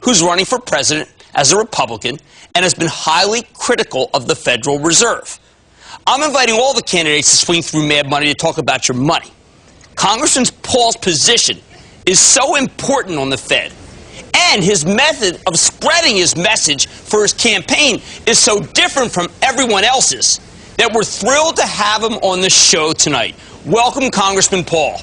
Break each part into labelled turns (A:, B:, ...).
A: who's running for president as a Republican and has been highly critical of the Federal Reserve. I'm inviting all the candidates to swing through Mad Money to talk about your money. Congressman Paul's position is so important on the Fed, and his method of spreading his message for his campaign is so different from everyone else's that we're thrilled to have him on the show tonight. Welcome, Congressman Paul.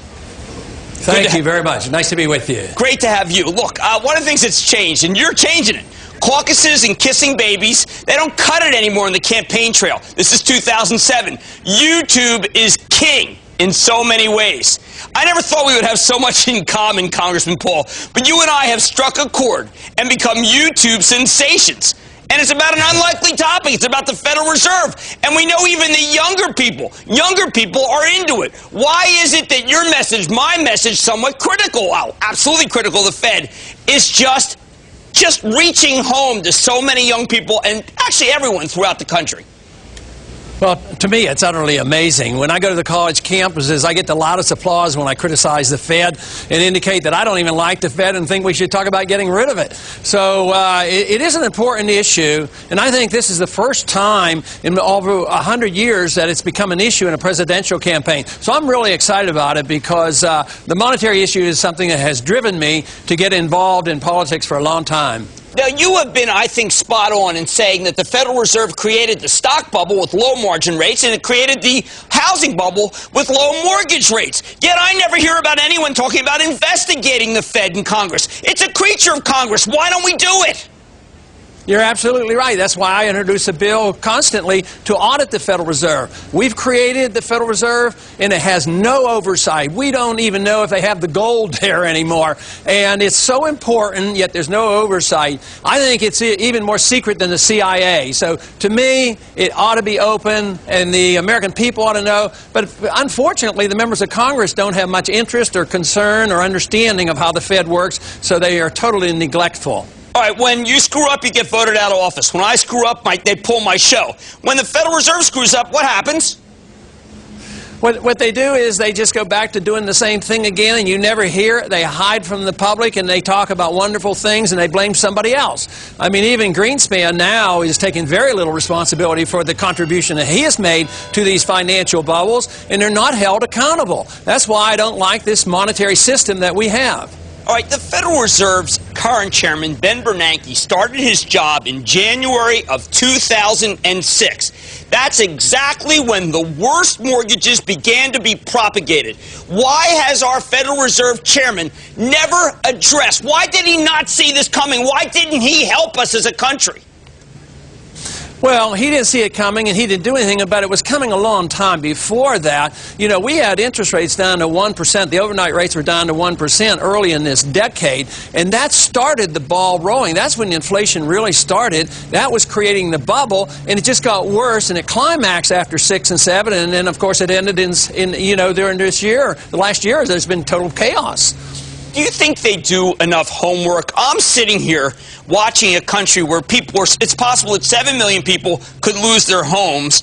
B: Thank you very much. Nice to be with you.
A: Great to have you. Look, one of the things that's changed, and you're changing it, caucuses and kissing babies, they don't cut it anymore on the campaign trail. This is 2007. YouTube is king in so many ways. I never thought we would have so much in common, Congressman Paul, but you and I have struck a chord and become YouTube sensations. And it's about an unlikely topic. It's about the Federal Reserve. And we know even the younger people are into it. Why is it that your message, my message, somewhat critical, absolutely critical of the Fed, is just reaching home to so many young people and actually everyone throughout the country?
B: Well, to me, it's utterly amazing. When I go to the college campuses, I get the loudest applause when I criticize the Fed and indicate that I don't even like the Fed and think we should talk about getting rid of it. So it is an important issue, and I think this is the first time in over 100 years that it's become an issue in a presidential campaign. So I'm really excited about it because the monetary issue is something that has driven me to get involved in politics for a long time.
A: Now, you have been, I think, spot on in saying that the Federal Reserve created the stock bubble with low margin rates and it created the housing bubble with low mortgage rates. Yet I never hear about anyone talking about investigating the Fed in Congress. It's a creature of Congress. Why don't we do it?
B: You're absolutely right. That's why I introduce a bill constantly to audit the Federal Reserve. We've created the Federal Reserve, and it has no oversight. We don't even know if they have the gold there anymore. And it's so important, yet there's no oversight. I think it's even more secret than the CIA. So to me, it ought to be open, and the American people ought to know. But unfortunately, the members of Congress don't have much interest or concern or understanding of how the Fed works, so they are totally neglectful.
A: All right, when you screw up, you get voted out of office. When I screw up, they pull my show. When the Federal Reserve screws up, what happens?
B: What they do is they just go back to doing the same thing again, and you never hear it. They hide from the public, and they talk about wonderful things, and they blame somebody else. I mean, even Greenspan now is taking very little responsibility for the contribution that he has made to these financial bubbles, and they're not held accountable. That's why I don't like this monetary system that we have.
A: All right, the Federal Reserve's current chairman, Ben Bernanke, started his job in January of 2006. That's exactly when the worst mortgages began to be propagated. Why has our Federal Reserve chairman never addressed? Why did he not see this coming? Why didn't he help us as a country?
B: Well, he didn't see it coming, and he didn't do anything about it. It was coming a long time before that. You know, we had interest rates down to 1%. The overnight rates were down to 1% early in this decade, and that started the ball rolling. That's when the inflation really started. That was creating the bubble, and it just got worse, and it climaxed after 6 and 7, and then, of course, it ended during this year. The last year, there's been total chaos.
A: Do you think they do enough homework? I'm sitting here watching a country where it's possible that 7 million people could lose their homes,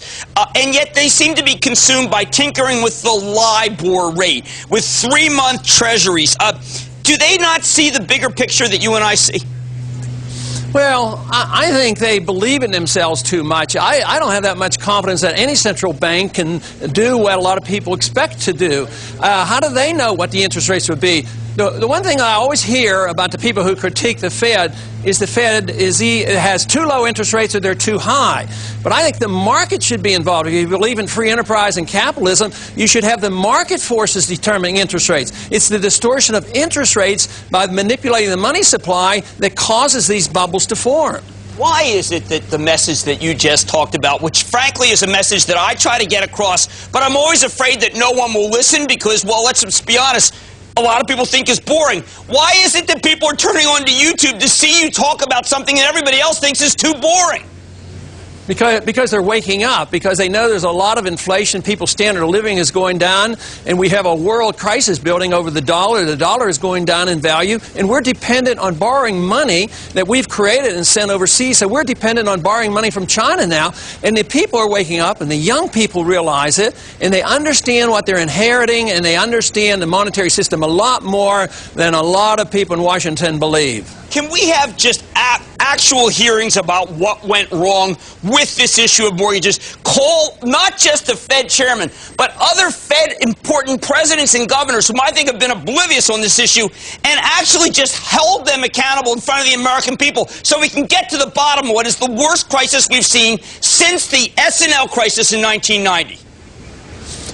A: and yet they seem to be consumed by tinkering with the LIBOR rate, with 3-month treasuries. Do they not see the bigger picture that you and I see?
B: Well, I think they believe in themselves too much. I don't have that much confidence that any central bank can do what a lot of people expect to do. How do they know what the interest rates would be? The one thing I always hear about the people who critique the Fed is the Fed has too low interest rates or they're too high. But I think the market should be involved. If you believe in free enterprise and capitalism, you should have the market forces determining interest rates. It's the distortion of interest rates by manipulating the money supply that causes these bubbles to form.
A: Why is it that the message that you just talked about, which frankly is a message that I try to get across, but I'm always afraid that no one will listen because, well, let's be honest, a lot of people think is boring. Why is it that people are turning on to YouTube to see you talk about something that everybody else thinks is too boring?
B: Because they're waking up, because they know there's a lot of inflation, people's standard of living is going down, and we have a world crisis building over the dollar. The dollar is going down in value, and we're dependent on borrowing money that we've created and sent overseas. So we're dependent on borrowing money from China now, and the people are waking up, and the young people realize it, and they understand what they're inheriting, and they understand the monetary system a lot more than a lot of people in Washington believe.
A: can we have just actual hearings about what went wrong with this issue of mortgages? Call not just the Fed chairman, but other Fed important presidents and governors whom I think have been oblivious on this issue, and actually just held them accountable in front of the American people so we can get to the bottom of what is the worst crisis we've seen since the S&L crisis in 1990.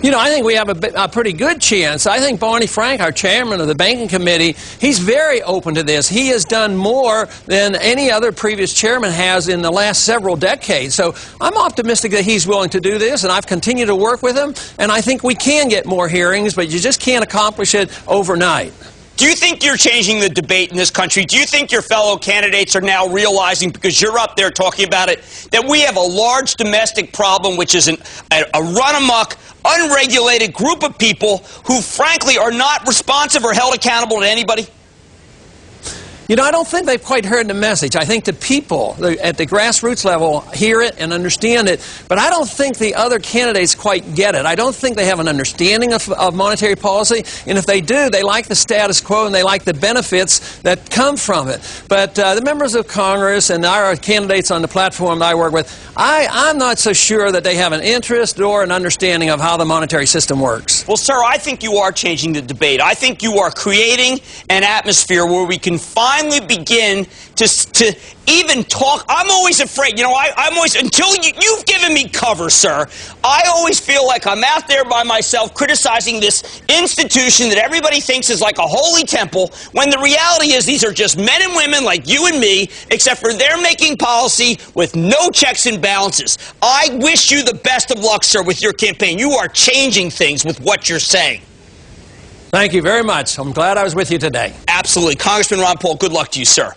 B: You know, I think we have a pretty good chance. I think Barney Frank, our chairman of the Banking Committee, he's very open to this. He has done more than any other previous chairman has in the last several decades. So I'm optimistic that he's willing to do this, and I've continued to work with him, and I think we can get more hearings, but you just can't accomplish it overnight.
A: Do you think you're changing the debate in this country? Do you think your fellow candidates are now realizing, because you're up there talking about it, that we have a large domestic problem, which is a run-amok, unregulated group of people who, frankly, are not responsive or held accountable to anybody?
B: You know, I don't think they've quite heard the message. I think the people at the grassroots level hear it and understand it, but I don't think the other candidates quite get it. I don't think they have an understanding of monetary policy, and if they do, they like the status quo and they like the benefits that come from it. But the members of Congress and our candidates on the platform that I work with, I'm not so sure that they have an interest or an understanding of how the monetary system works.
A: Well, sir, I think you are changing the debate. I think you are creating an atmosphere where we can finally begin to even talk. I'm always afraid, you know, I'm always, until you've given me cover, sir, I always feel like I'm out there by myself criticizing this institution that everybody thinks is like a holy temple, when the reality is these are just men and women like you and me, except for they're making policy with no checks and balances. I wish you the best of luck, sir, with your campaign. You are changing things with what you're saying.
B: Thank you very much. I'm glad I was with you today.
A: Absolutely. Congressman Ron Paul, good luck to you, sir.